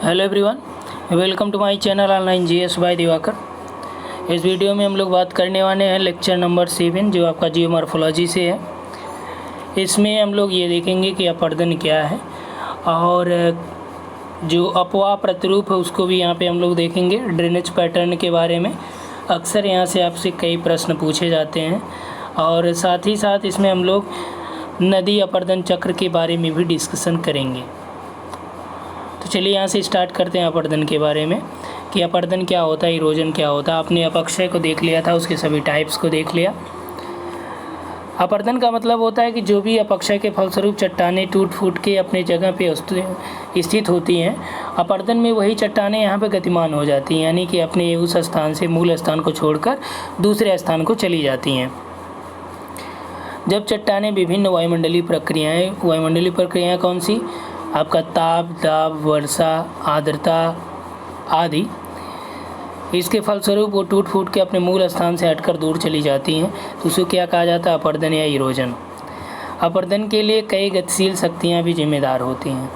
Hello everyone, welcome to my channel online GS by Diwakar. इस video में हम लोग बात करने वाले हैं लेक्चर नंबर 7 जो आपका जियोमॉर्फोलॉजी से है। इसमें हम लोग ये देखेंगे कि अपवर्तन क्या है और जो अपवाह प्रतिरूप है उसको भी यहाँ पे हम लोग देखेंगे। ड्रेनेज पैटर्न के बारे में अक्सर यहाँ से आपसे कई प्रश्न पूछे जाते हैं और साथ ही साथ इसमें हम लोग नदी अपवर्तन चक्र के बारे में भी डिस्कशन करेंगे। तो चलिए यहाँ से स्टार्ट करते हैं अपवर्तन के बारे में कि अपवर्तन क्या होता है, इरोजन क्या होता है। आपने अपक्षय को देख लिया था, उसके सभी टाइप्स को देख लिया। अपवर्तन का मतलब होता है कि जो भी अपक्षय के फलस्वरूप चट्टानें टूट फूट के अपने जगह पे स्थित होती हैं, अपवर्तन में वही चट्टानें यहाँ पे गतिमान हो जाती हैं, यानी कि अपने उस स्थान से मूल स्थान को छोड़कर दूसरे स्थान को चली जाती हैं। जब चट्टानें विभिन्न वायुमंडलीय प्रक्रियाएँ कौन सी, आपका ताप, दाब, वर्षा, आर्द्रता आदि, इसके फलस्वरूप वो टूट फूट के अपने मूल स्थान से हटकर दूर चली जाती हैं, तो उसको क्या कहा जाता है, अपवर्तन या इरोजन। अपवर्तन के लिए कई गतिशील शक्तियाँ भी जिम्मेदार होती हैं।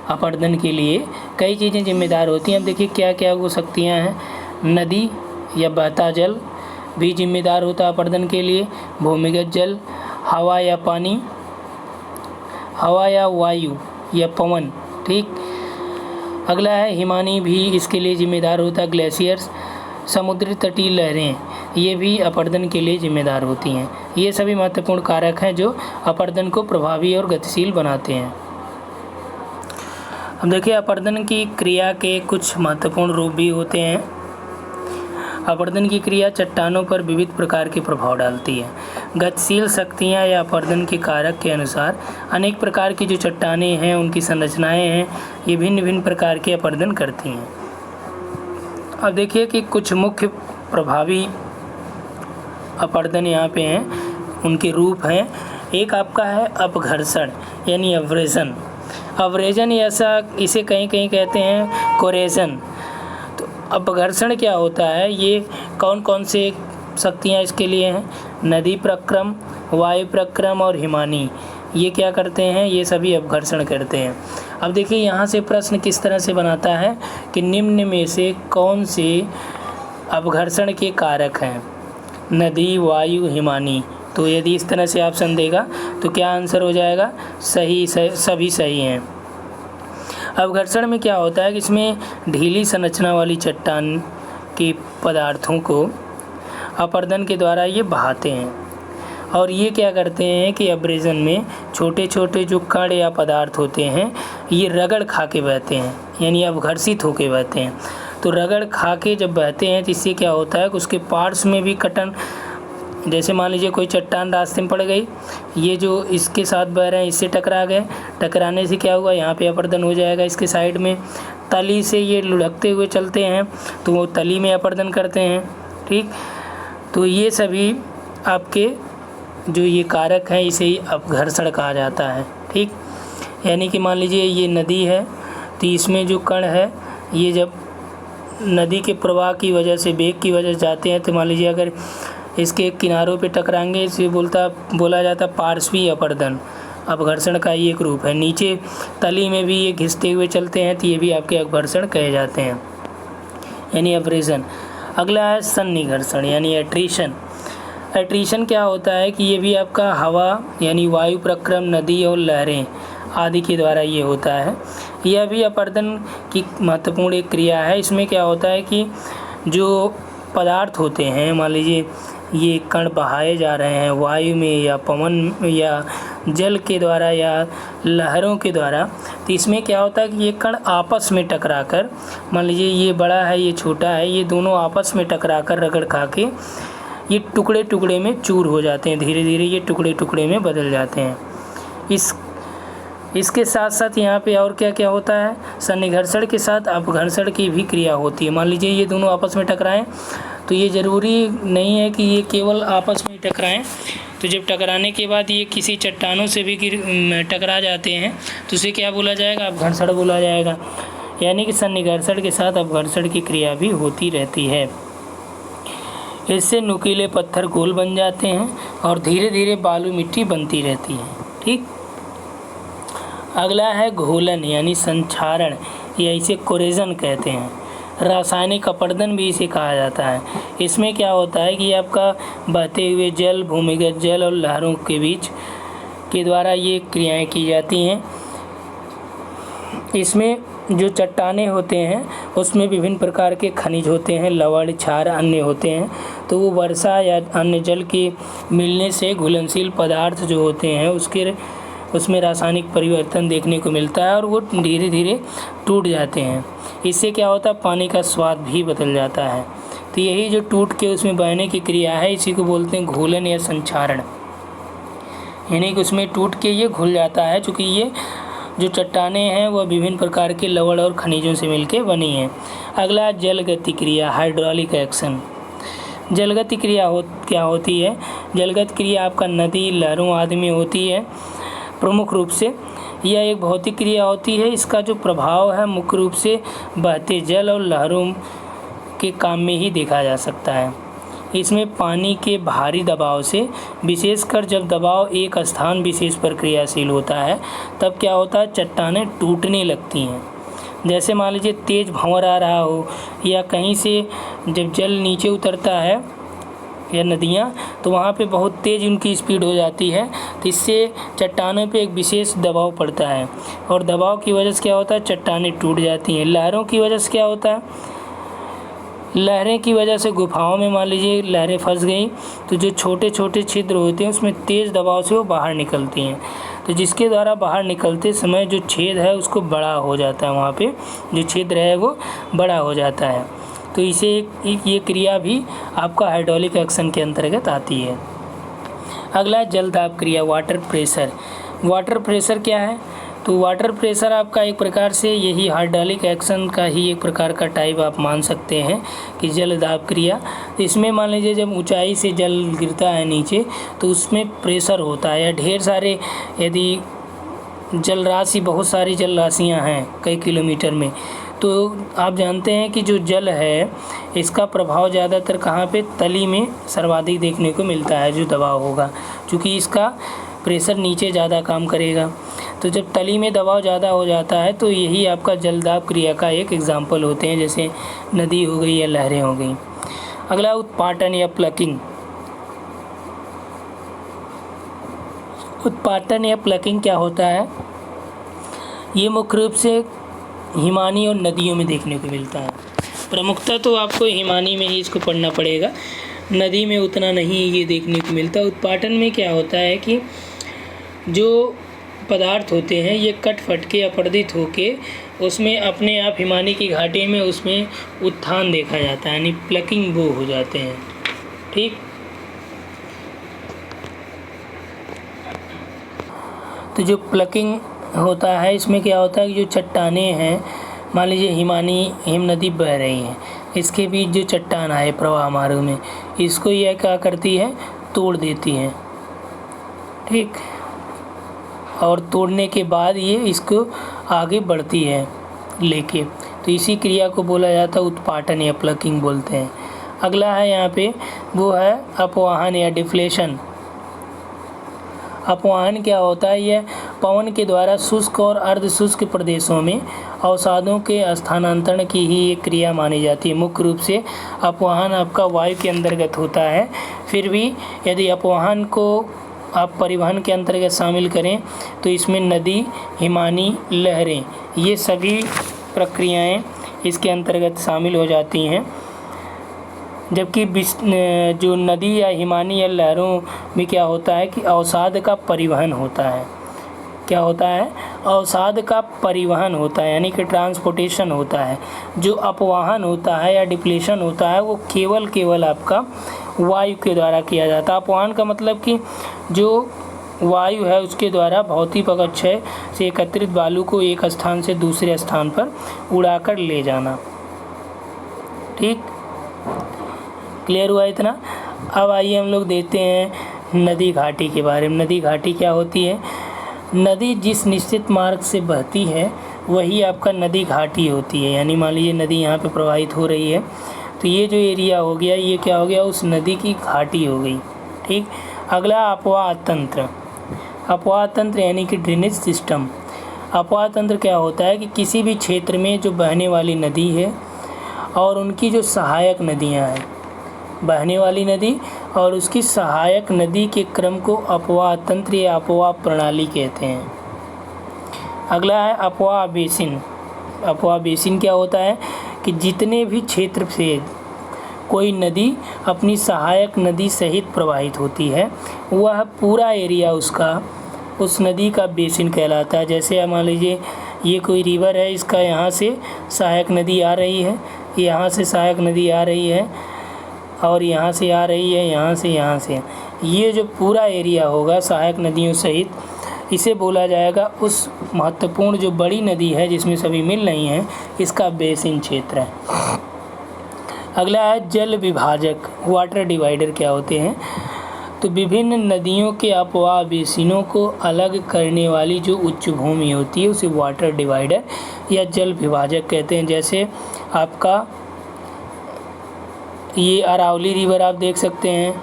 अपवर्तन के लिए कई चीज़ें जिम्मेदार होती हैं। अब देखिए क्या क्या वो शक्तियाँ हैं। नदी या बहता जल भी जिम्मेदार होता है अपवर्तन के लिए। भूमिगत जल, हवा या पानी, हवा या वायु या पवन, ठीक। अगला है हिमानी भी इसके लिए जिम्मेदार होता है। ग्लेशियर्स, समुद्री तटीय लहरें, ये भी अपवर्तन के लिए जिम्मेदार होती हैं। ये सभी महत्वपूर्ण कारक हैं जो अपवर्तन को प्रभावी और गतिशील बनाते हैं। अब देखिए अपवर्तन की क्रिया के कुछ महत्वपूर्ण रूप भी होते हैं। अपवर्तन की क्रिया चट्टानों पर विविध प्रकार के प्रभाव डालती है। गतिशील शक्तियाँ या अपवर्तन के कारक के अनुसार अनेक प्रकार की जो चट्टानें हैं, उनकी संरचनाएं हैं, ये भिन्न भिन्न प्रकार के अपवर्तन करती हैं। अब देखिए कि कुछ मुख्य प्रभावी अपवर्तन यहाँ पे हैं, उनके रूप हैं। एक आपका है अपघर्षण यानी अब्रेजन। अब्रेजन ऐसा इसे कहीं कहीं कहते हैं कोरेजन। अपघर्षण क्या होता है, ये कौन कौन से शक्तियाँ इसके लिए हैं, नदी प्रक्रम, वायु प्रक्रम और हिमानी, ये क्या करते हैं, ये सभी अपघर्षण करते हैं। अब देखिए यहाँ से प्रश्न किस तरह से बनाता है कि निम्न में से कौन से अपघर्षण के कारक हैं, नदी, वायु, हिमानी। तो यदि इस तरह से ऑप्शन देगा तो क्या आंसर हो जाएगा, सभी सही हैं। अपघर्षण में क्या होता है कि इसमें ढीली संरचना वाली चट्टान के पदार्थों को अपवर्तन के द्वारा ये बहाते हैं और ये क्या करते हैं कि अब्रेजन में छोटे छोटे जो कण या पदार्थ होते हैं ये रगड़ खा के बहते हैं, यानी अपघर्षित होके बहते हैं। तो रगड़ खा के जब बहते हैं तो इससे क्या होता है कि उसके पार्ट्स में भी कटन, जैसे मान लीजिए कोई चट्टान रास्ते में पड़ गई, ये जो इसके साथ बह रहे हैं इससे टकरा गए, टकराने से क्या हुआ, यहाँ पे अपवर्तन हो जाएगा। इसके साइड में तली से ये लुढ़कते हुए चलते हैं तो वो तली में अपवर्तन करते हैं, ठीक। तो ये सभी आपके जो ये कारक हैं इसे ही अपघर्षण कहा जाता है, ठीक। यानी कि मान लीजिए ये नदी है तो इसमें जो कण है ये जब नदी के प्रवाह की वजह से, वेग की वजह से जाते हैं तो मान लीजिए अगर इसके किनारों पे टकराएंगे, इसे बोला जाता पार्श्वीय अपवर्तन। अपघर्षण का ये एक रूप है। नीचे तली में भी ये घिसते हुए चलते हैं तो ये भी आपके अपघर्षण कहे जाते हैं, यानी अब्रेजन। अगला है सन्निघर्षण यानी एट्रीशन। एट्रीशन क्या होता है कि ये भी आपका हवा यानी वायु प्रक्रम, नदी और लहरें आदि के द्वारा ये होता है। यह भी अपवर्तन की महत्वपूर्ण एक क्रिया है। इसमें क्या होता है कि जो पदार्थ होते हैं, मान लीजिए ये कण बहाए जा रहे हैं वायु में या पवन या जल के द्वारा या लहरों के द्वारा, तो इसमें क्या होता है कि ये कण आपस में टकराकर, मान लीजिए ये बड़ा है ये छोटा है, ये दोनों आपस में टकराकर रगड़ खा के ये टुकड़े टुकड़े में चूर हो जाते हैं, धीरे धीरे ये टुकड़े टुकड़े में बदल जाते हैं। इसके साथ साथ यहाँ पे और क्या क्या होता है, सन्निघर्षण के साथ अपघर्षण की भी क्रिया होती है। मान लीजिए ये दोनों आपस में टकराएं तो ये ज़रूरी नहीं है कि ये केवल आपस में टकराएं, तो जब टकराने के बाद ये किसी चट्टानों से भी टकरा जाते हैं तो उसे क्या बोला जाएगा, अपघर्षण बोला जाएगा। यानी कि सन्निघर्षण के साथ अपघर्षण की क्रिया भी होती रहती है। इससे नुकीले पत्थर गोल बन जाते हैं और धीरे धीरे बालू मिट्टी बनती रहती है, ठीक। अगला है घोलन यानी संक्षारण। या इसे कोरेजन कहते हैं। रासायनिक अपरदन भी इसे कहा जाता है। इसमें क्या होता है कि आपका बहते हुए जल, भूमिगत जल और लहरों के बीच के द्वारा ये क्रियाएं की जाती हैं। इसमें जो चट्टानें होते हैं उसमें विभिन्न प्रकार के खनिज होते हैं, लवण, क्षार, अन्य होते हैं। तो वो वर्षा या अन्य जल के मिलने से घुलनशील पदार्थ जो होते हैं उसमें रासायनिक परिवर्तन देखने को मिलता है और वो धीरे धीरे टूट जाते हैं। इससे क्या होता है, पानी का स्वाद भी बदल जाता है। तो यही जो टूट के उसमें बहने की क्रिया है, इसी को बोलते हैं घूलन या संक्षारण। यानी कि उसमें टूट के ये घुल जाता है, चूँकि ये जो चट्टानें हैं वह विभिन्न प्रकार के लवण और खनिजों से मिलकर बनी हैं। अगला जलगति क्रिया, हाइड्रोलिक एक्शन। जलगति क्रिया क्या होती है? जलगति क्रिया आपका नदी, लहरों आदि में होती है प्रमुख रूप से। यह एक भौतिक क्रिया होती है। इसका जो प्रभाव है मुख्य रूप से बहते जल और लहरों के काम में ही देखा जा सकता है। इसमें पानी के भारी दबाव से, विशेषकर जब दबाव एक स्थान विशेष पर क्रियाशील होता है, तब क्या होता है, चट्टानें टूटने लगती हैं। जैसे मान लीजिए तेज़ भंवर आ रहा हो या कहीं से जब जल नीचे उतरता है या नदियाँ, तो वहाँ पे बहुत तेज़ उनकी स्पीड हो जाती है। तो इससे चट्टानों पे एक विशेष दबाव पड़ता है और दबाव की वजह से क्या होता है, चट्टानें टूट जाती हैं। लहरों की वजह से क्या होता है, लहरें की वजह से गुफाओं में मान लीजिए लहरें फंस गई, तो जो छोटे छोटे छिद्र होते हैं उसमें तेज़ दबाव से वो बाहर निकलती हैं। तो जिसके द्वारा बाहर निकलते समय जो छेद है उसको बड़ा हो जाता है, वहाँ पे जो छिद्र है वो बड़ा हो जाता है। तो इसे ये क्रिया भी आपका हाइड्रोलिक एक्शन के अंतर्गत आती है। अगला जलदाब क्रिया, वाटर प्रेशर। वाटर प्रेशर क्या है? तो वाटर प्रेशर आपका एक प्रकार से यही हाइड्रोलिक एक्शन का ही एक प्रकार का टाइप आप मान सकते हैं कि जलदाब क्रिया। तो इसमें मान लीजिए जब ऊंचाई से जल गिरता है नीचे, तो उसमें प्रेशर होता है या ढेर सारे, यदि जल राशि, बहुत सारी जल राशियाँ हैं कई किलोमीटर में, तो आप जानते हैं कि जो जल है इसका प्रभाव ज़्यादातर कहाँ पे, तली में सर्वाधिक देखने को मिलता है जो दबाव होगा, क्योंकि इसका प्रेशर नीचे ज़्यादा काम करेगा। तो जब तली में दबाव ज़्यादा हो जाता है तो यही आपका जलदाब क्रिया का एक एग्जाम्पल होते हैं, जैसे नदी हो गई या लहरें हो गई। अगला उत्पाटन या प्लकिंग। उत्पाटन या प्लकिंग क्या होता है? ये मुख्य रूप से हिमानी और नदियों में देखने को मिलता है। प्रमुखता तो आपको हिमानी में ही इसको पढ़ना पड़ेगा, नदी में उतना नहीं ये देखने को मिलता। उत्पाटन में क्या होता है कि जो पदार्थ होते हैं ये कट फट के अपरदित होके उसमें अपने आप हिमानी की घाटी में उसमें उत्थान देखा जाता है, यानी प्लकिंग वो हो जाते हैं। ठीक, तो जो प्लकिंग होता है इसमें क्या होता है कि जो चट्टानें हैं, मान लीजिए हिम नदी बह रही है, इसके बीच जो चट्टान आए प्रवाह मार्ग में, इसको यह क्या करती है, तोड़ देती है। ठीक, और तोड़ने के बाद ये इसको आगे बढ़ती है लेके, तो इसी क्रिया को बोला जाता है उत्पाटन या प्लकिंग बोलते हैं। अगला है यहाँ पे, वो है अपवाहन या डिफ्लेशन। अपवाहन क्या होता है? यह पवन के द्वारा शुष्क और अर्ध शुष्क प्रदेशों में अवसादों के स्थानांतरण की ही एक क्रिया मानी जाती है। मुख्य रूप से अपवाहन आपका वायु के अंतर्गत होता है। फिर भी यदि अपवाहन को आप परिवहन के अंतर्गत शामिल करें तो इसमें नदी, हिमानी, लहरें, ये सभी प्रक्रियाएं इसके अंतर्गत शामिल हो जाती हैं। जबकि जो नदी या हिमानी या लहरों में क्या होता है कि अवसाद का परिवहन होता है। क्या होता है? अवसाद का परिवहन होता है, यानी कि ट्रांसपोर्टेशन होता है। जो अपवाहन होता है या डिप्लेशन होता है वो केवल आपका वायु के द्वारा किया जाता है। अपवाहन का मतलब कि जो वायु है उसके द्वारा भौतिक अक्षय से एकत्रित बालू को एक स्थान से दूसरे स्थान पर उड़ाकर ले जाना। ठीक, क्लियर हुआ इतना? अब आइए हम लोग देखते हैं नदी घाटी के बारे में। नदी घाटी क्या होती है? नदी जिस निश्चित मार्ग से बहती है वही आपका नदी घाटी होती है। यानी मान लीजिए नदी यहाँ पे प्रवाहित हो रही है, तो ये जो एरिया हो गया ये क्या हो गया, उस नदी की घाटी हो गई। ठीक, अगला अपवाह तंत्र। अपवाह तंत्र यानी कि ड्रेनेज सिस्टम। अपवाह तंत्र क्या होता है कि किसी भी क्षेत्र में जो बहने वाली नदी है और उनकी जो सहायक नदियाँ हैं, बहने वाली नदी और उसकी सहायक नदी के क्रम को अपवाह तंत्र या अपवाह प्रणाली कहते हैं। अगला है अपवाह बेसिन। अपवाह बेसिन क्या होता है कि जितने भी क्षेत्र से कोई नदी अपनी सहायक नदी सहित प्रवाहित होती है, वह पूरा एरिया उसका उस नदी का बेसिन कहलाता है। जैसे मान लीजिए ये कोई रिवर है, इसका यहाँ से सहायक नदी आ रही है, यहाँ से सहायक नदी आ रही है और यहाँ से आ रही है, यहाँ से ये जो पूरा एरिया होगा सहायक नदियों सहित, इसे बोला जाएगा उस महत्वपूर्ण जो बड़ी नदी है जिसमें सभी मिल रही हैं, इसका बेसिन क्षेत्र है। अगला है जल विभाजक। वाटर डिवाइडर क्या होते हैं? तो विभिन्न नदियों के अपवाह बेसिनों को अलग करने वाली जो उच्च भूमि होती है उसे वाटर डिवाइडर या जल विभाजक कहते हैं। जैसे आपका ये अरावली रिवर आप देख सकते हैं,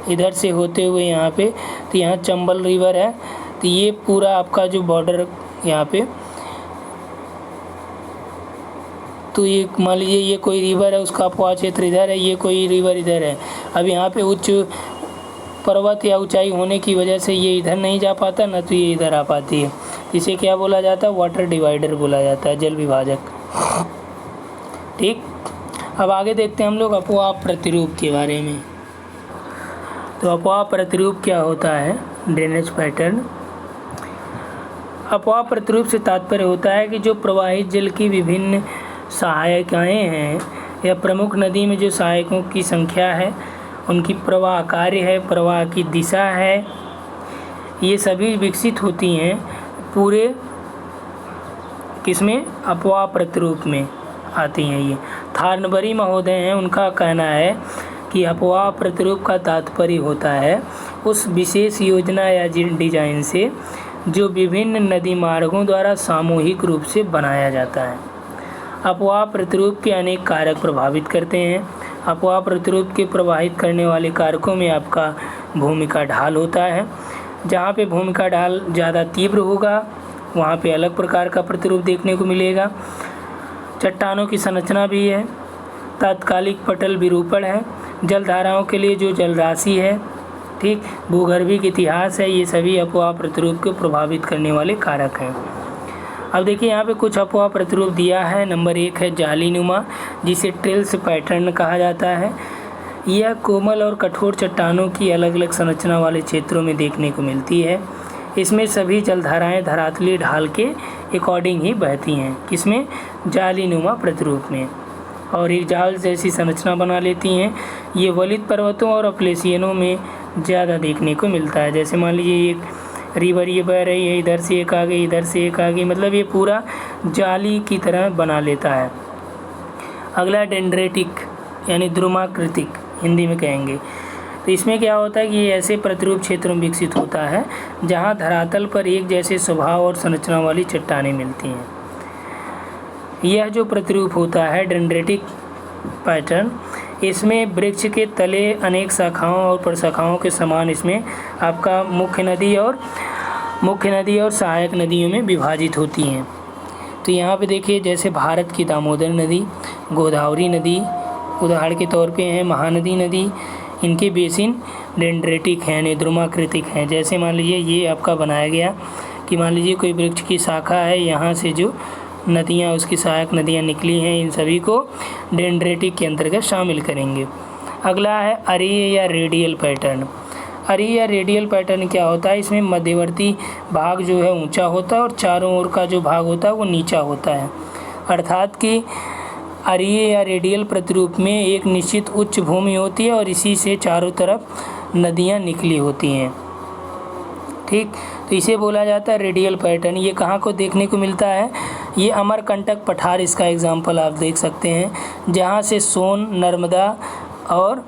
इधर से होते हुए यहाँ पे, तो यहाँ चंबल रिवर है, तो ये पूरा आपका जो बॉर्डर यहाँ पे, तो ये मान लीजिए ये कोई रिवर है, उसका अपवाह क्षेत्र इधर है, ये कोई रिवर इधर है। अब यहाँ पे उच्च पर्वत या ऊंचाई होने की वजह से ये इधर नहीं जा पाता, ना तो ये इधर आ पाती है। इसे क्या बोला जाता है? वाटर डिवाइडर बोला जाता है, जल विभाजक। ठीक, अब आगे देखते हैं हम लोग अपवाह प्रतिरूप के बारे में। तो अपवाह प्रतिरूप क्या होता है? Drainage pattern. अपवाह प्रतिरूप से तात्पर्य होता है कि जो प्रवाहित जल की विभिन्न सहायिकाएँ हैं या प्रमुख नदी में जो सहायकों की संख्या है, उनकी प्रवाह कार्य है, प्रवाह की दिशा है, ये सभी विकसित होती हैं पूरे किसमें? अपवाह प्रतिरूप में आती हैं। ये थार्नबरी महोदय हैं, उनका कहना है कि अपवाह प्रतिरूप का तात्पर्य होता है उस विशेष योजना या डिजाइन से जो विभिन्न नदी मार्गों द्वारा सामूहिक रूप से बनाया जाता है। अपवाह प्रतिरूप के अनेक कारक प्रभावित करते हैं। अपवाह प्रतिरूप के प्रभावित करने वाले कारकों में आपका भूमि का ढाल होता है। जहाँ पे भूमि का ढाल ज़्यादा तीव्र होगा वहाँ पे अलग प्रकार का प्रतिरूप देखने को मिलेगा। चट्टानों की संरचना भी है, तात्कालिक पटल विरूपण है, जलधाराओं के लिए जो जलराशि है, ठीक, भूगर्भिक इतिहास है, ये सभी अपवाह प्रतिरूप को प्रभावित करने वाले कारक हैं। अब देखिए यहाँ पे कुछ अपवाह प्रतिरूप दिया है। नंबर 1 है जालीनुमा, जिसे ट्रिल्स पैटर्न कहा जाता है। यह कोमल और कठोर चट्टानों की अलग अलग संरचना वाले क्षेत्रों में देखने को मिलती है। इसमें सभी जलधाराएं धरातलीय ढाल के अकॉर्डिंग ही बहती हैं। किसमें? जालीनुमा प्रतिरूप में, और एक जाल जैसी संरचना बना लेती हैं। ये वलित पर्वतों और अपलेशियनों में ज़्यादा देखने को मिलता है। जैसे मान लीजिए एक रिवर ये बह रही है, इधर से एक आ गई, इधर से एक आ गई, मतलब ये पूरा जाली की तरह बना लेता है। अगला डेंड्रेटिक यानी ध्रुमाकृतिक हिंदी में कहेंगे। तो इसमें क्या होता है कि ये ऐसे प्रतिरूप क्षेत्रों में विकसित होता है जहाँ धरातल पर एक जैसे स्वभाव और संरचना वाली चट्टानें मिलती हैं। यह जो प्रतिरूप होता है डेंड्रेटिक पैटर्न, इसमें वृक्ष के तले अनेक शाखाओं और प्रशाखाओं के समान इसमें आपका मुख्य नदी और सहायक नदियों में विभाजित होती हैं। तो यहाँ पे देखिए जैसे भारत की दामोदर नदी, गोदावरी नदी उदाहरण के तौर पे हैं, महानदी नदी, इनके बेसिन डेंड्रेटिक हैं, यानी ध्रुमाकृतिक हैं। जैसे मान लीजिए ये आपका बनाया गया कि मान लीजिए कोई वृक्ष की शाखा है, यहाँ से जो नदियाँ उसकी सहायक नदियाँ निकली हैं, इन सभी को डेंड्रेटिक के अंतर्गत शामिल करेंगे। अगला है अरीय या रेडियल पैटर्न। अरीय या रेडियल पैटर्न क्या होता है? इसमें मध्यवर्ती भाग जो है ऊंचा होता है और चारों ओर का जो भाग होता है वो नीचा होता है। अर्थात कि अरीय या रेडियल प्रतिरूप में एक निश्चित उच्च भूमि होती है और इसी से चारों तरफ नदियाँ निकली होती हैं। ठीक, तो इसे बोला जाता है रेडियल पैटर्न। ये कहाँ को देखने को मिलता है? ये अमरकंटक पठार इसका एग्जाम्पल आप देख सकते हैं, जहाँ से सोन, नर्मदा और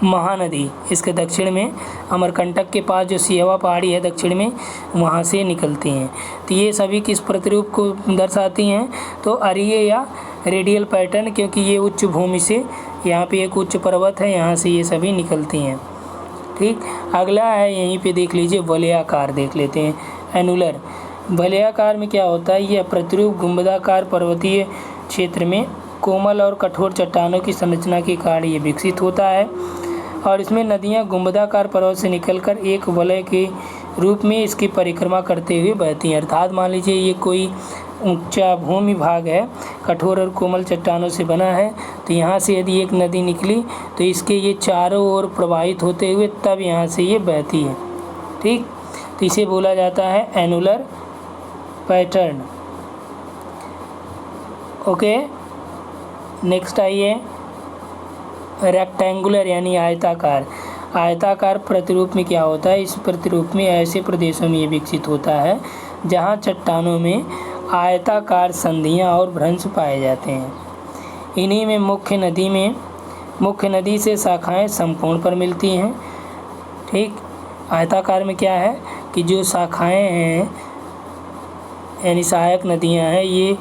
महानदी इसके दक्षिण में, अमरकंटक के पास जो सियावा पहाड़ी है दक्षिण में, वहाँ से निकलती हैं। तो ये सभी किस प्रतिरूप को दर्शाती हैं? तो अरीय या रेडियल पैटर्न, क्योंकि ये उच्च भूमि से, यहाँ पे एक उच्च पर्वत है, यहाँ से ये सभी निकलती हैं। ठीक, अगला है यहीं पे देख लीजिए वलयाकार, देख लेते हैं एनुलर। वलयाकार में क्या होता है, यह प्रतिरूप गुंबदाकार पर्वतीय क्षेत्र में कोमल और कठोर चट्टानों की संरचना के कारण ये विकसित होता है और इसमें नदियाँ गुंबदाकार पर्वत से निकलकर एक वलय के रूप में इसकी परिक्रमा करते हुए बहती हैं। अर्थात मान लीजिए ये कोई ऊंचा भूमि भाग है, कठोर और कोमल चट्टानों से बना है, तो यहाँ से यदि एक नदी निकली तो इसके ये चारों ओर प्रवाहित होते हुए तब यहाँ से ये बहती है। ठीक, तो इसे बोला जाता है एनुलर पैटर्न। ओके, नेक्स्ट आइए रेक्टेंगुलर यानी आयताकार। आयताकार प्रतिरूप में क्या होता है, इस प्रतिरूप में ऐसे प्रदेशों में ये विकसित होता है जहाँ चट्टानों में आयताकार संधियाँ और भ्रंश पाए जाते हैं। इन्हीं में मुख्य नदी से शाखाएं समकोण पर मिलती हैं। ठीक, आयताकार में क्या है कि जो शाखाएं हैं यानी सहायक नदियां हैं, ये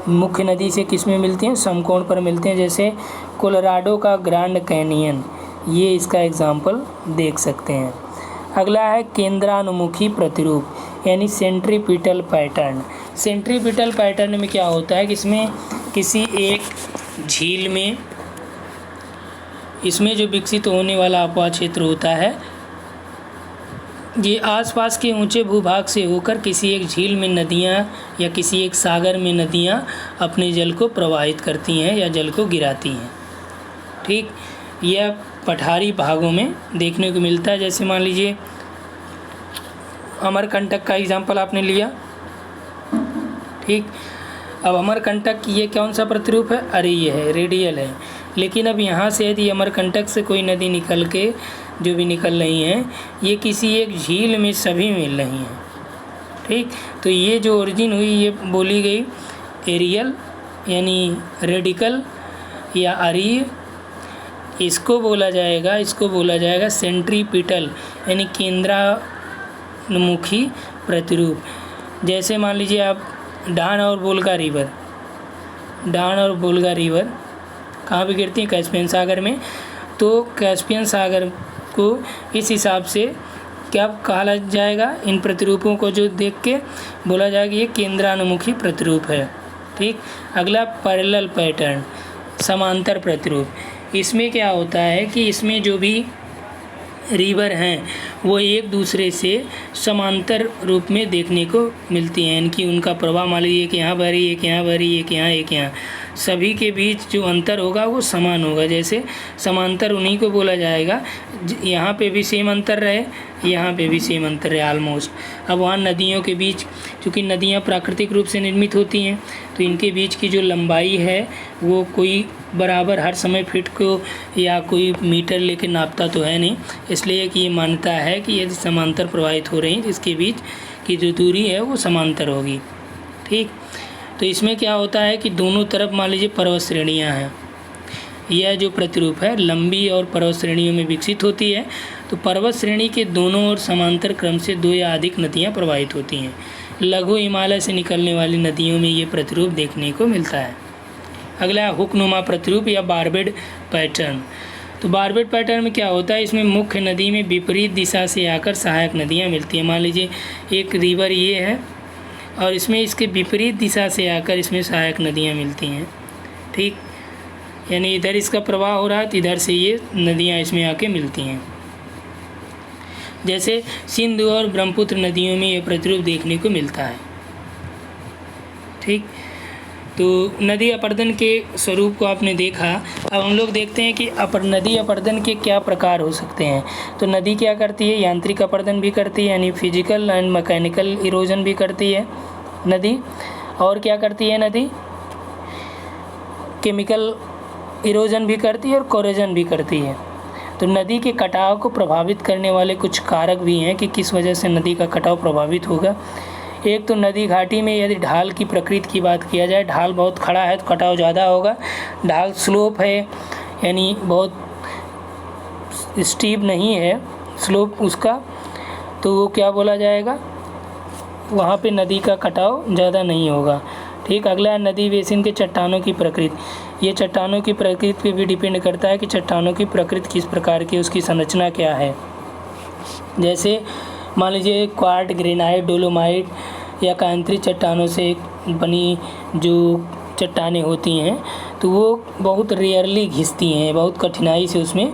मुख्य नदी से किस में मिलती हैं, समकोण पर मिलते हैं। जैसे कोलोराडो का ग्रैंड कैनियन, ये इसका एग्जाम्पल देख सकते हैं। अगला है केंद्रानुमुखी प्रतिरूप यानी सेंट्रीपिटल पैटर्न। सेंट्रीपिटल पैटर्न में क्या होता है कि इसमें किसी एक झील में इसमें जो विकसित होने वाला अपवाह क्षेत्र होता है, ये आसपास के ऊंचे भूभाग से होकर किसी एक झील में नदियाँ या किसी एक सागर में नदियाँ अपने जल को प्रवाहित करती हैं या जल को गिराती हैं। ठीक, यह पठारी भागों में देखने को मिलता है। जैसे मान लीजिए अमरकंटक का एग्जाम्पल आपने लिया। ठीक, अब अमरकंटक ये कौन सा प्रतिरूप है, अरे ये है, रेडियल है। लेकिन अब यहाँ से यदि अमरकंटक से कोई नदी निकल के जो भी निकल रही हैं, ये किसी एक झील में सभी मिल रही हैं। ठीक, तो ये जो ओरिजिन हुई ये बोली गई एरियल यानी रेडिकल या अरीय, इसको बोला जाएगा सेंट्रीपिटल यानी केंद्रानुमुखी प्रतिरूप। जैसे मान लीजिए आप डान और वोल्गा रिवर कहाँ पे गिरती है, कैस्पियन सागर में। तो कैस्पियन सागर को इस हिसाब से क्या कहा जाएगा, इन प्रतिरूपों को जो देख के बोला जाएगा ये केंद्रानुमुखी प्रतिरूप है। ठीक, अगला पैरेलल पैटर्न, समांतर प्रतिरूप। इसमें क्या होता है कि इसमें जो भी रिवर हैं वो एक दूसरे से समांतर रूप में देखने को मिलती हैं। इनकी उनका प्रवाह मान लीजिए कि यहाँ बह रही, एक यहाँ बह रही, एक यहाँ, सभी के बीच जो अंतर होगा वो समान होगा। जैसे समांतर उन्हीं को बोला जाएगा यहाँ पे भी सेम अंतर रहे, यहाँ पे भी सेम अंतर रहे ऑलमोस्ट। अब वहाँ नदियों के बीच, क्योंकि नदियाँ प्राकृतिक रूप से निर्मित होती हैं, तो इनके बीच की जो लंबाई है वो कोई बराबर हर समय फीट को या कोई मीटर लेके नापता तो है नहीं, इसलिए कि ये मानता है कि यदि समांतर प्रवाहित हो रही हैं तो इसके बीच की जो दूरी है वो समांतर होगी। ठीक, तो इसमें क्या होता है कि दोनों तरफ मान लीजिए पर्वत श्रेणियाँ हैं। यह जो प्रतिरूप है लंबी और पर्वत श्रेणियों में विकसित होती है। तो पर्वत श्रेणी के दोनों ओर समांतर क्रम से दो या अधिक नदियाँ प्रवाहित होती हैं। लघु हिमालय से निकलने वाली नदियों में ये प्रतिरूप देखने को मिलता है। अगला हुकनुमा प्रतिरूप या बारबेड पैटर्न। तो बारबेड पैटर्न में क्या होता है, इसमें मुख्य नदी में विपरीत दिशा से आकर सहायक नदियाँ मिलती हैं। मान लीजिए एक रिवर ये है और इसमें इसके विपरीत दिशा से आकर इसमें सहायक नदियाँ मिलती हैं। ठीक, यानी इधर इसका प्रवाह हो रहा है तो इधर से ये नदियाँ इसमें आके मिलती हैं। जैसे सिंधु और ब्रह्मपुत्र नदियों में ये प्रतिरूप देखने को मिलता है। ठीक, तो नदी अपर्दन के स्वरूप को आपने देखा। अब हम लोग देखते हैं कि नदी अपर्दन के क्या प्रकार हो सकते हैं। तो नदी क्या करती है, यांत्रिक अपर्दन भी करती है यानी फिजिकल एंड मैकेनिकल इरोजन भी करती है नदी। और क्या करती है नदी, केमिकल इरोजन भी करती है और कोरोजन भी करती है। तो नदी के कटाव को प्रभावित करने वाले कुछ कारक भी हैं कि किस वजह से नदी का कटाव प्रभावित होगा। एक तो नदी घाटी में यदि ढाल की प्रकृति की बात किया जाए, ढाल बहुत खड़ा है तो कटाव ज़्यादा होगा। ढाल स्लोप है यानी बहुत स्टीप नहीं है स्लोप उसका, तो वो क्या बोला जाएगा, वहाँ पे नदी का कटाव ज़्यादा नहीं होगा। ठीक, अगला नदी बेसिन के चट्टानों की प्रकृति। ये चट्टानों की प्रकृति पे भी डिपेंड करता है कि चट्टानों की प्रकृति किस प्रकार की, उसकी संरचना क्या है। जैसे मान लीजिए क्वार्ट, ग्रेनाइट, डोलोमाइट या कांतरी चट्टानों से बनी जो चट्टानें होती हैं तो वो बहुत रेयरली घिसती हैं, बहुत कठिनाई से उसमें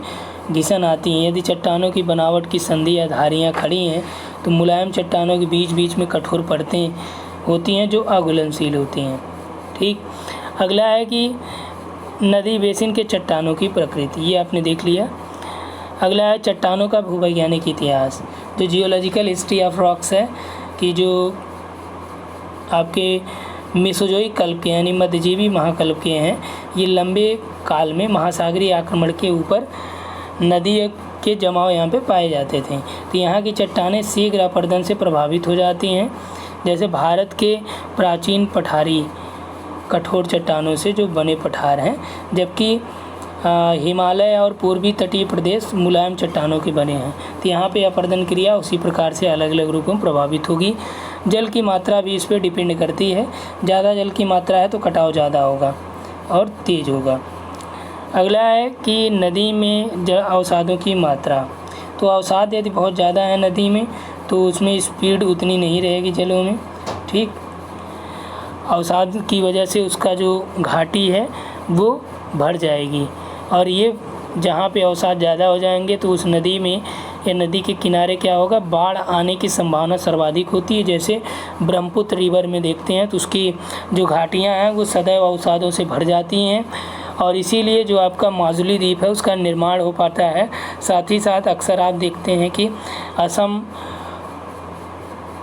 घिसन आती हैं। यदि चट्टानों की बनावट की संधि या धारियाँ खड़ी हैं तो मुलायम चट्टानों के बीच बीच में कठोर परतें होती हैं जो अघुलनशील होती हैं। ठीक, अगला है कि नदी बेसिन के चट्टानों की प्रकृति, ये आपने देख लिया। अगला है चट्टानों का भूवैज्ञानिक इतिहास, जो जियोलॉजिकल हिस्ट्री ऑफ रॉक्स है कि जो आपके मेसोजोइक कल्प के यानी मध्यजीवी महाकल्प के हैं। ये लंबे काल में महासागरीय आक्रमण के ऊपर नदी के जमाव यहाँ पे पाए जाते थे। तो यहाँ की चट्टानें शीघ्र अपरदन से प्रभावित हो जाती हैं। जैसे भारत के प्राचीन पठारी कठोर चट्टानों से जो बने पठार हैं, जबकि हिमालय और पूर्वी तटीय प्रदेश मुलायम चट्टानों के बने हैं। तो यहाँ पे अपरदन क्रिया उसी प्रकार से अलग अलग रूपों में प्रभावित होगी। जल की मात्रा भी इस पर डिपेंड करती है। ज़्यादा जल की मात्रा है तो कटाव ज़्यादा होगा और तेज़ होगा। अगला है कि नदी में जल अवसादों की मात्रा, तो अवसाद यदि बहुत ज़्यादा है नदी में तो उसमें स्पीड उतनी नहीं रहेगी जलों में। ठीक, अवसाद की वजह से उसका जो घाटी है वो बढ़ जाएगी और ये जहाँ पे अवसाद ज़्यादा हो जाएंगे तो उस नदी में या नदी के किनारे क्या होगा, बाढ़ आने की संभावना सर्वाधिक होती है। जैसे ब्रह्मपुत्र रिवर में देखते हैं तो उसकी जो घाटियाँ हैं वो सदैव अवसादों से भर जाती हैं और इसीलिए जो आपका माजुली द्वीप है उसका निर्माण हो पाता है। साथ ही साथ अक्सर आप देखते हैं कि असम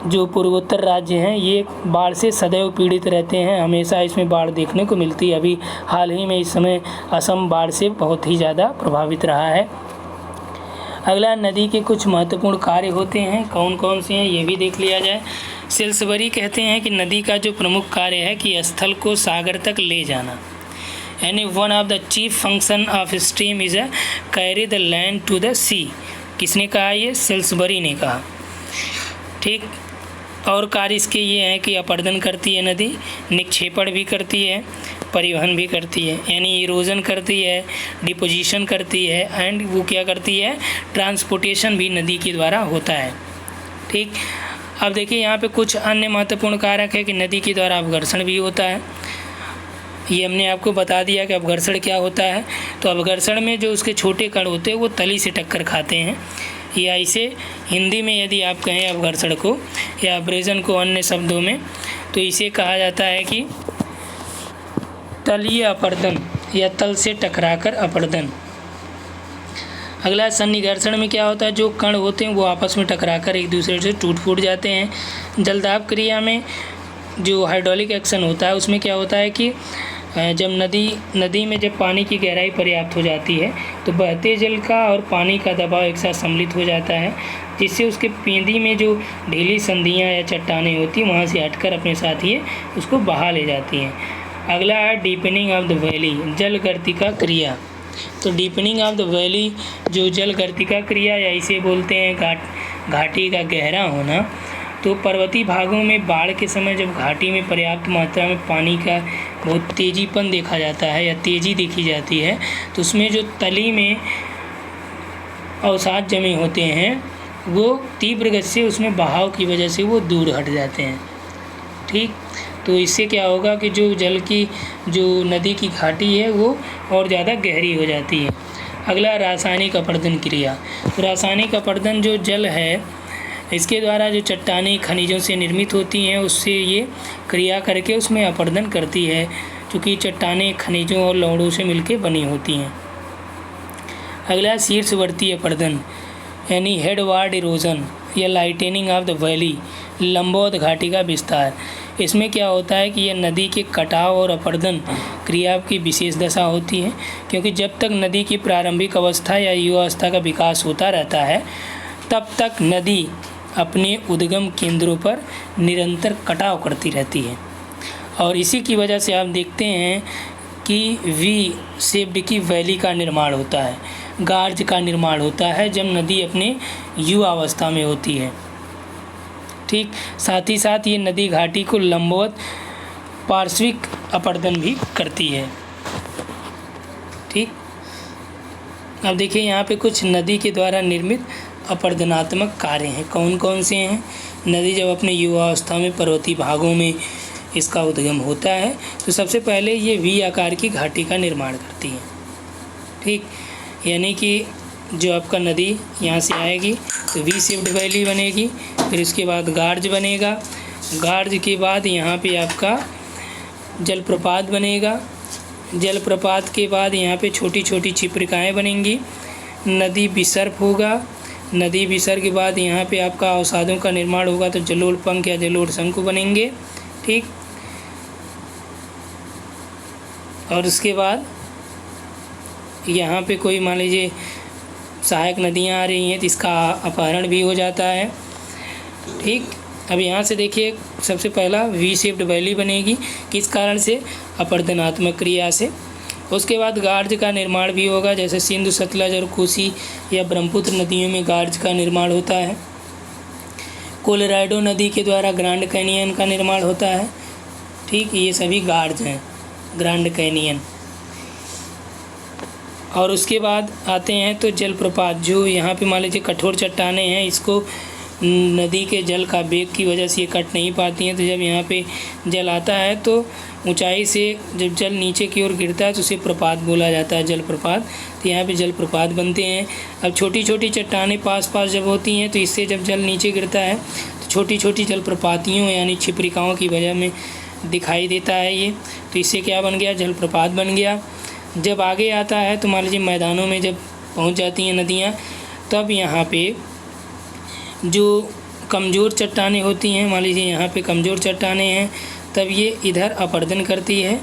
जो पूर्वोत्तर राज्य हैं ये बाढ़ से सदैव पीड़ित रहते हैं, हमेशा इसमें बाढ़ देखने को मिलती है। अभी हाल ही में इस समय असम बाढ़ से बहुत ही ज़्यादा प्रभावित रहा है। अगला, नदी के कुछ महत्वपूर्ण कार्य होते हैं, कौन कौन से हैं ये भी देख लिया जाए। सेल्सबरी कहते हैं कि नदी का जो प्रमुख कार्य है कि स्थल को सागर तक ले जाना, यानी one of the chief function of stream is a carry the land to the sea. किसने कहा? ये सेल्सबरी ने कहा। ठीक, और कार्य इसके ये हैं कि अपरदन करती है नदी, निक्षेपण भी करती है, परिवहन भी करती है, यानी इरोजन करती है, डिपोजिशन करती है एंड वो क्या करती है, ट्रांसपोर्टेशन भी नदी के द्वारा होता है। ठीक, अब देखिए यहाँ पे कुछ अन्य महत्वपूर्ण कारक है कि नदी के द्वारा अपघर्षण भी होता है। ये हमने आपको बता दिया कि अपघर्षण क्या होता है। तो अपघर्षण में जो उसके छोटे कण होते हैं वो तली से टक्कर खाते हैं, या इसे हिंदी में यदि आप कहें अपघर्षण को या अब्रेजन को अन्य शब्दों में, तो इसे कहा जाता है कि तलीय अपरदन या तल से टकराकर अपरदन। अगला, सन्निघर्षण में क्या होता है, जो कण होते हैं वो आपस में टकराकर एक दूसरे से टूट फूट जाते हैं। जलदाब क्रिया में जो हाइड्रोलिक एक्शन होता है उसमें क्या होता है कि जब नदी में जब पानी की गहराई पर्याप्त हो जाती है तो बहते जल का और पानी का दबाव एक साथ सम्मिलित हो जाता है, जिससे उसके पेंदी में जो ढीली संधियाँ या चट्टानें होती हैं वहाँ से हटकर अपने साथ ही उसको बहा ले जाती हैं। अगला है डीपनिंग ऑफ द वैली, जल गर्तिका क्रिया। तो डीपनिंग ऑफ द वैली जो जल गर्तिका क्रिया या इसे बोलते हैं घाटी का गहरा होना। तो पर्वतीय भागों में बाढ़ के समय जब घाटी में पर्याप्त मात्रा में पानी का बहुत तेजीपन देखा जाता है या तेज़ी देखी जाती है तो उसमें जो तली में अवसाद जमे होते हैं वो तीव्र गति से उसमें बहाव की वजह से वो दूर हट जाते हैं। ठीक, तो इससे क्या होगा कि जो जल की जो नदी की घाटी है वो और ज़्यादा गहरी हो जाती है। अगला, रासायनिक अपरदन क्रिया। तो रासायनिक अपरदन जो जल है इसके द्वारा जो चट्टानें खनिजों से निर्मित होती हैं उससे ये क्रिया करके उसमें अपरदन करती है, क्योंकि चट्टानें खनिजों और लवणों से मिलकर बनी होती हैं। अगला, शीर्षवर्ती अपरदन यानी हेडवार्ड इरोजन या लाइटनिंग ऑफ द वैली, लंबवत घाटी का विस्तार। इसमें क्या होता है कि यह नदी के कटाव और अपरदन क्रिया की विशेष दशा होती है, क्योंकि जब तक नदी की प्रारंभिक अवस्था या युवावस्था का विकास होता रहता है तब तक नदी अपने उद्गम केंद्रों पर निरंतर कटाव करती रहती है और इसी की वजह से आप देखते हैं कि वी शेप्ड की वैली का निर्माण होता है, गार्ज का निर्माण होता है जब नदी अपने युवावस्था में होती है। ठीक, साथ ही साथ ये नदी घाटी को लंबवत पार्श्विक अपरदन भी करती है। ठीक, अब देखिए यहाँ पे कुछ नदी के द्वारा निर्मित अपरदनात्मक कार्य हैं, कौन कौन से हैं नदी जब अपने युवावस्था में पर्वतीय भागों में इसका उद्गम होता है तो सबसे पहले ये वी आकार की घाटी का निर्माण करती है। ठीक, यानी कि जो आपका नदी यहाँ से आएगी तो वी शेप्ड वैली बनेगी, फिर उसके बाद गार्ज बनेगा, गार्ज के बाद यहाँ पे आपका जलप्रपात बनेगा, जलप्रपात के बाद यहाँ पे छोटी छोटी छिप्रिकाएँ बनेंगी, नदी विसर्प होगा, नदी विसर्ग के बाद यहाँ पे आपका अवसादों का निर्माण होगा तो जलोढ़ पंख या जलोढ़ शंकु बनेंगे। ठीक, और उसके बाद यहाँ पे कोई मान लीजिए सहायक नदियाँ आ रही हैं तो इसका अपहरण भी हो जाता है। ठीक, अब यहाँ से देखिए सबसे पहला वी शेप्ड वैली बनेगी, किस कारण से? अपरदनात्मक क्रिया से। उसके बाद गार्ज का निर्माण भी होगा, जैसे सिंधु, सतलज और कोसी या ब्रह्मपुत्र नदियों में गार्ज का निर्माण होता है। कोलोराडो नदी के द्वारा ग्रैंड कैनियन का निर्माण होता है। ठीक, ये सभी गार्ज हैं, ग्रैंड कैनियन। और उसके बाद आते हैं तो जलप्रपात, जो यहाँ पे मान लीजिए कठोर चट्टानें हैं, इसको नदी के जल का वेग की वजह से ये कट नहीं पाती हैं, तो जब यहाँ पे जल आता है तो ऊंचाई से जब जल नीचे की ओर गिरता है तो उसे प्रपात बोला जाता है, जलप्रपात। तो यहाँ पे जलप्रपात बनते हैं। अब छोटी छोटी चट्टानें पास पास जब होती हैं तो इससे जब जल नीचे गिरता है तो छोटी छोटी जलप्रपातियों यानी छिप्रिकाओं की वजह में दिखाई देता है ये, तो इससे क्या बन गया? जलप्रपात बन गया। जब आगे आता है तो मान लीजिए मैदानों में जब पहुँच जाती हैं नदियाँ, तब यहाँ पे जो कमज़ोर चट्टानें होती हैं, मान लीजिए यहाँ पे कमज़ोर चट्टानें हैं, तब ये इधर अपरदन करती है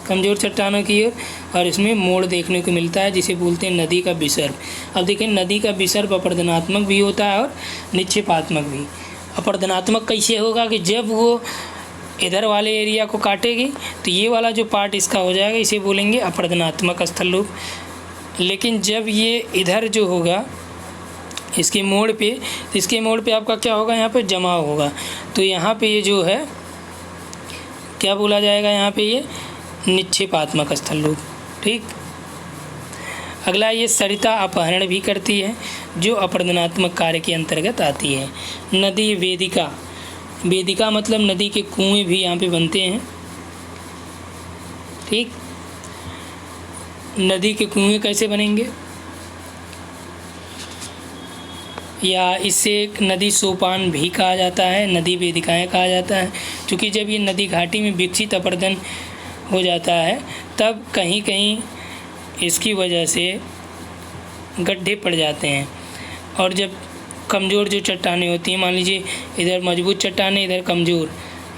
कमज़ोर चट्टानों की ओर, और इसमें मोड़ देखने को मिलता है जिसे बोलते हैं नदी का विसर्प। अब देखिए नदी का विसर्प अपरदनात्मक भी होता है और निक्षेपात्मक भी। अपरदनात्मक कैसे होगा कि जब वो इधर वाले एरिया को काटेगी तो ये वाला जो पार्ट इसका हो जाएगा, इसे बोलेंगे अपरदनात्मक स्थल रूप। लेकिन जब ये इधर जो होगा इसके मोड़ पे, तो इसके मोड़ पे आपका क्या होगा? यहाँ पे जमाव होगा, तो यहाँ पे ये जो है क्या बोला जाएगा? यहाँ पे ये निक्षेपात्मक स्थल रूप। ठीक, अगला ये सरिता अपहरण भी करती है, जो अपरदनात्मक कार्य के अंतर्गत आती है। नदी वेदिका, वेदिका मतलब नदी के कुएं भी यहाँ पे बनते हैं। ठीक, नदी के कुएं कैसे बनेंगे? या इससे एक नदी सोपान भी कहा जाता है, नदी वेदिकाएँ कहा जाता है, क्योंकि जब ये नदी घाटी में विकसित अपरदन हो जाता है तब कहीं कहीं इसकी वजह से गड्ढे पड़ जाते हैं, और जब कमज़ोर जो चट्टानें होती हैं, मान लीजिए इधर मजबूत चट्टानें, इधर कमज़ोर,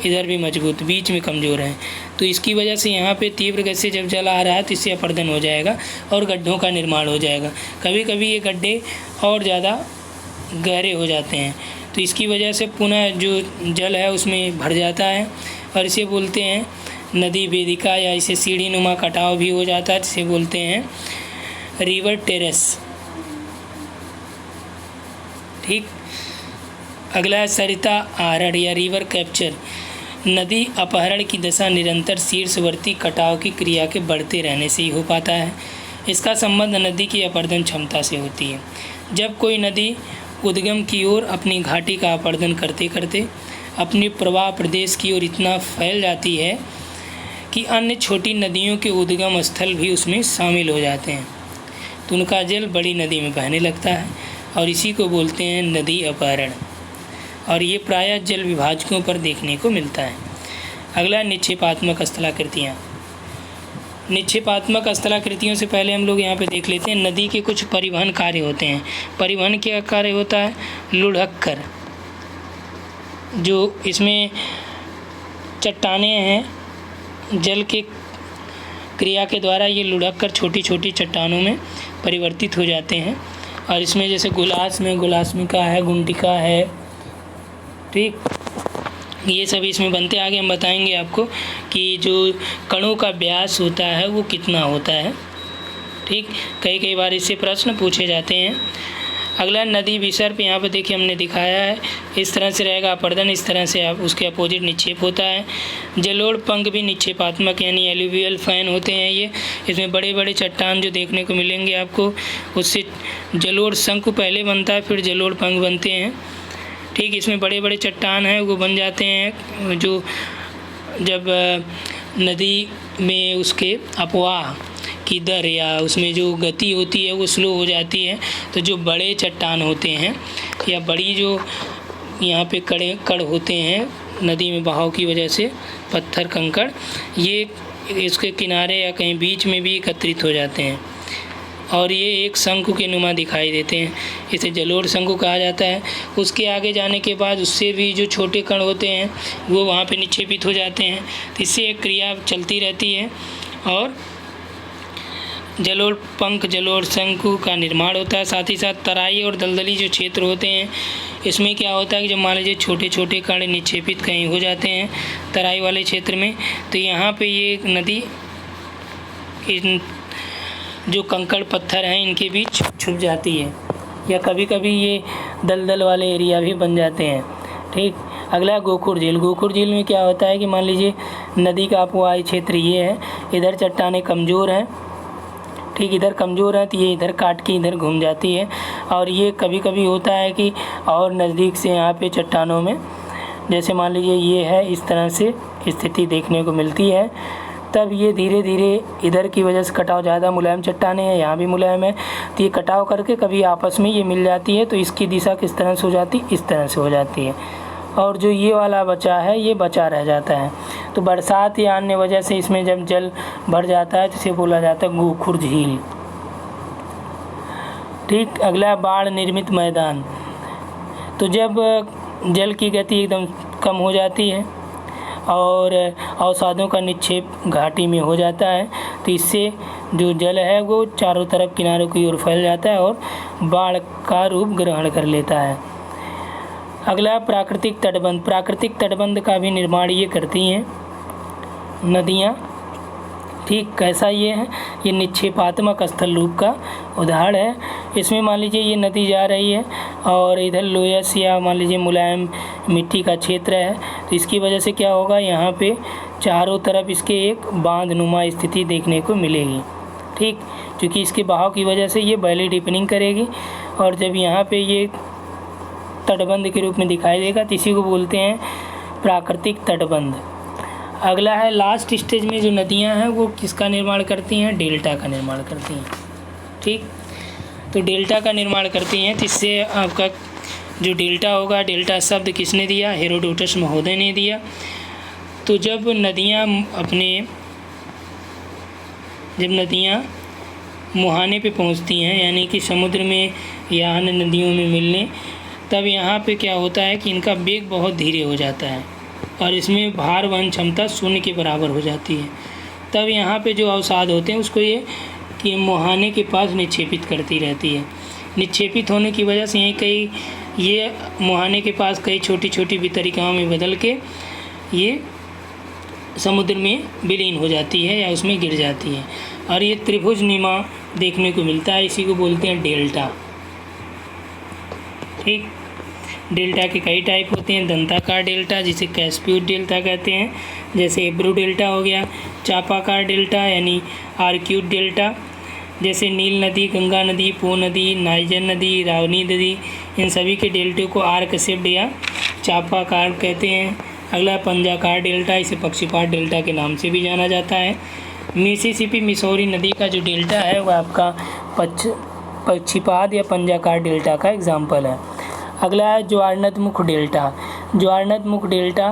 इधर भी मजबूत, बीच में कमज़ोर हैं, तो इसकी वजह से यहाँ पे तीव्र गति से जब जल आ रहा है तो इससे अपरदन हो जाएगा और गड्ढों का निर्माण हो जाएगा। कभी कभी ये गड्ढे और ज़्यादा गहरे हो जाते हैं, तो इसकी वजह से पुनः जो जल है उसमें भर जाता है, और इसे बोलते हैं नदी वेदिका, या इसे सीढ़ी नुमा कटाव भी हो जाता है, जिसे बोलते हैं रिवर टेरेस। ठीक, अगला है सरिता आहरण या रिवर कैप्चर। नदी अपहरण की दशा निरंतर शीर्षवर्ती कटाव की क्रिया के बढ़ते रहने से ही हो पाता है। इसका संबंध नदी की अपरदन क्षमता से होती है। जब कोई नदी उद्गम की ओर अपनी घाटी का अपरदन करते करते अपनी प्रवाह प्रदेश की ओर इतना फैल जाती है कि अन्य छोटी नदियों के उद्गम स्थल भी उसमें शामिल हो जाते हैं, तो उनका जल बड़ी नदी में बहने लगता है, और इसी को बोलते हैं नदी अपहरण, और ये प्रायः जल विभाजकों पर देखने को मिलता है। अगला निक्षेपात्मक स्थलाकृतियाँ। निक्षेपात्मक स्थलाकृतियों से पहले हम लोग यहाँ पे देख लेते हैं नदी के कुछ परिवहन कार्य होते हैं। परिवहन क्या कार्य होता है? लुढ़ककर, जो इसमें चट्टानें हैं, जल के क्रिया के द्वारा ये लुढ़ककर छोटी छोटी चट्टानों में परिवर्तित हो जाते हैं, और इसमें जैसे गुलास में गुलासमिका है, गुंडिका है, ठीक, ये सब इसमें बनते। आगे हम बताएंगे आपको कि जो कणों का व्यास होता है वो कितना होता है। ठीक, कई बार इससे प्रश्न पूछे जाते हैं। अगला नदी विसर्प, यहाँ पे देखिए हमने दिखाया है, इस तरह से रहेगा अपरदन, इस तरह से आप उसके अपोजिट निक्षेप होता है। जलोढ़ पंख भी निक्षेपात्मक यानी एलुवियल फैन होते हैं ये, इसमें बड़े बड़े चट्टान जो देखने को मिलेंगे आपको, उससे जलोढ़ शंकु पहले बनता है, फिर जलोढ़ पंख बनते हैं। ठीक, इसमें बड़े बड़े चट्टान हैं वो बन जाते हैं जो जब नदी में उसके अपवाह की दर या उसमें जो गति होती है वो स्लो हो जाती है, तो जो बड़े चट्टान होते हैं या बड़ी जो यहाँ पे कड़ होते हैं नदी में बहाव की वजह से, पत्थर कंकड़, ये इसके किनारे या कहीं बीच में भी एकत्रित हो जाते हैं और ये एक शंकु के नुमा दिखाई देते हैं। इसे जलोढ़ शंकु कहा जाता है। उसके आगे जाने के बाद उससे भी जो छोटे कण होते हैं वो वहाँ पे निक्षेपित हो जाते हैं, तो इससे एक क्रिया चलती रहती है और जलोढ़ शंकु का निर्माण होता है। साथ ही साथ तराई और दलदली जो क्षेत्र होते हैं इसमें क्या होता है कि जब मान लीजिए छोटे छोटे कण निक्षेपित कहीं हो जाते हैं तराई वाले क्षेत्र में, तो यहाँ पे ये नदी जो कंकड़ पत्थर हैं इनके बीच छुप जाती है या कभी कभी ये दलदल वाले एरिया भी बन जाते हैं। ठीक, अगला गोखुर झील। गोखुर झील में क्या होता है कि मान लीजिए नदी का अपवाही क्षेत्र ये है, इधर चट्टानें कमज़ोर हैं, ठीक, इधर कमज़ोर है तो ये इधर काट के इधर घूम जाती है और ये कभी कभी होता है कि और नज़दीक से यहाँ पे चट्टानों में, जैसे मान लीजिए ये है, इस तरह से स्थिति देखने को मिलती है। तब ये धीरे धीरे इधर की वजह से कटाव ज़्यादा मुलायम चट्टानें हैं, यहाँ भी मुलायम है, तो ये कटाव करके कभी आपस में ये मिल जाती है, तो इसकी दिशा किस तरह से हो जाती, इस तरह से हो जाती है और जो ये वाला बचा है ये बचा रह जाता है। तो बरसात या अन्य वजह से इसमें जब जल भर जाता है तो इसे बोला जाता है गोखुर झील। ठीक, अगला बाढ़ निर्मित मैदान। तो जब जल की गति एकदम कम हो जाती है और अवसादों का निक्षेप घाटी में हो जाता है, तो इससे जो जल है वो चारों तरफ किनारों की ओर फैल जाता है और बाढ़ का रूप ग्रहण कर लेता है। अगला प्राकृतिक तटबंध। प्राकृतिक तटबंध का भी निर्माण ये करती हैं नदियाँ। ठीक, कैसा ये है, ये निक्षेपात्मक स्थल रूप का उदाहरण है। इसमें मान लीजिए ये नदी जा रही है और इधर लोयस या मान लीजिए मुलायम मिट्टी का क्षेत्र है, तो इसकी वजह से क्या होगा, यहाँ पे चारों तरफ इसके एक बांधनुमा स्थिति देखने को मिलेगी। ठीक, क्योंकि इसके बहाव की वजह से ये वैली डीपनिंग करेगी और जब यहाँ पे ये तटबंध के रूप में दिखाई देगा तो इसी को बोलते हैं प्राकृतिक तटबंध। अगला है लास्ट स्टेज में जो नदियां हैं वो किसका निर्माण करती हैं, डेल्टा का निर्माण करती हैं। ठीक, तो डेल्टा का निर्माण करती हैं, तो इससे आपका जो डेल्टा होगा, डेल्टा शब्द किसने दिया, हेरोडोटस महोदय ने दिया। तो जब नदियां मुहाने पे पहुंचती हैं, यानी कि समुद्र में या अन्य नदियों में मिलने, तब यहाँ पे क्या होता है कि इनका वेग बहुत धीरे हो जाता है और इसमें भार वहन क्षमता शून्य के बराबर हो जाती है। तब यहाँ पे जो अवसाद होते हैं उसको ये कि मुहाने के पास निक्षेपित करती रहती है। निक्षेपित होने की वजह से ये मुहाने के पास कई छोटी छोटी वितरिकाओं में बदल के ये समुद्र में विलीन हो जाती है या उसमें गिर जाती है और ये त्रिभुज नुमा देखने को मिलता है। इसी को बोलते हैं डेल्टा। ठीक, डेल्टा के कई टाइप होते हैं। दंताकार डेल्टा जिसे कैस्पियोड डेल्टा कहते हैं, जैसे एब्रो डेल्टा हो गया। चापाकार डेल्टा यानी आर्क्यूट डेल्टा, जैसे नील नदी, गंगा नदी, पो नदी, नाइजर नदी, रावनी नदी, इन सभी के डेल्टे को आर्क शेप्ड या चापाकार कहते हैं। अगला पंजाकार डेल्टा, इसे पक्षीपात डेल्टा के नाम से भी जाना जाता है। मिसिसिपी मिसौरी नदी का जो डेल्टा है वह आपका पक्षीपात या पंजाकार डेल्टा का एग्जाम्पल है। अगला है ज्वारनदमुख डेल्टा। ज्वारनदमुख डेल्टा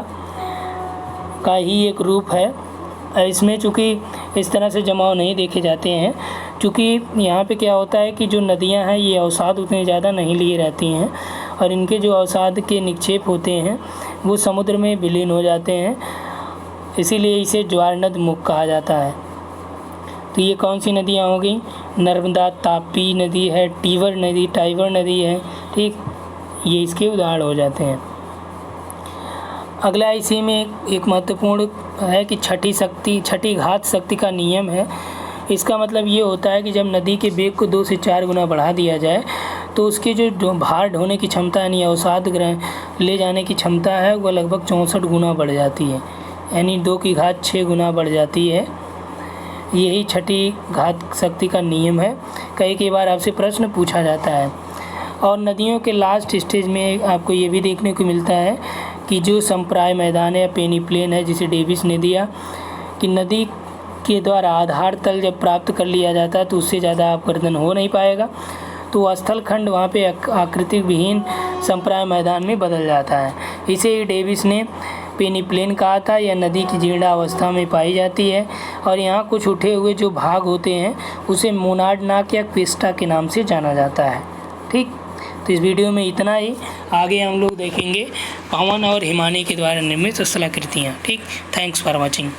का ही एक रूप है। इसमें चूँकि इस तरह से जमाव नहीं देखे जाते हैं, क्योंकि यहाँ पे क्या होता है कि जो नदियाँ हैं ये अवसाद उतने ज़्यादा नहीं लिए रहती हैं और इनके जो अवसाद के निक्षेप होते हैं वो समुद्र में विलीन हो जाते हैं, इसीलिए इसे ज्वारनदमुख कहा जाता है। तो ये कौन सी नदियाँ हो गई, नर्मदा, तापी नदी है, टाइबर नदी है। ठीक, ये इसके उदाहरण हो जाते हैं। अगला इसी में एक महत्वपूर्ण है कि छठी घात शक्ति का नियम है। इसका मतलब ये होता है कि जब नदी के वेग को 2 से 4 गुना बढ़ा दिया जाए तो उसकी जो भार ढोने की क्षमता यानी अवसाद ले जाने की क्षमता है वह लगभग 64 गुना बढ़ जाती है, यानी 2 की घात 6 गुना बढ़ जाती है। यही छठी घात शक्ति का नियम है। कई बार आपसे प्रश्न पूछा जाता है और नदियों के लास्ट स्टेज में आपको ये भी देखने को मिलता है कि जो संप्राय मैदान है या पेनिप्लेन है, जिसे डेविस ने दिया कि नदी के द्वारा आधार तल जब प्राप्त कर लिया जाता है तो उससे ज़्यादा अपवर्तन हो नहीं पाएगा, तो स्थल खंड वहाँ पे आकृति विहीन संप्राय मैदान में बदल जाता है। इसे ही डेविस ने पेनिप्लेन कहा था। यह नदी की जीर्णावस्था में पाई जाती है और यहाँ कुछ उठे हुए जो भाग होते हैं उसे मोनाडनाक या क्विस्टा के नाम से जाना जाता है। ठीक, तो इस वीडियो में इतना ही। आगे हम लोग देखेंगे पवन और हिमानी के द्वारा निर्मित स्थलाकृतियाँ। ठीक, थैंक्स फॉर वॉचिंग।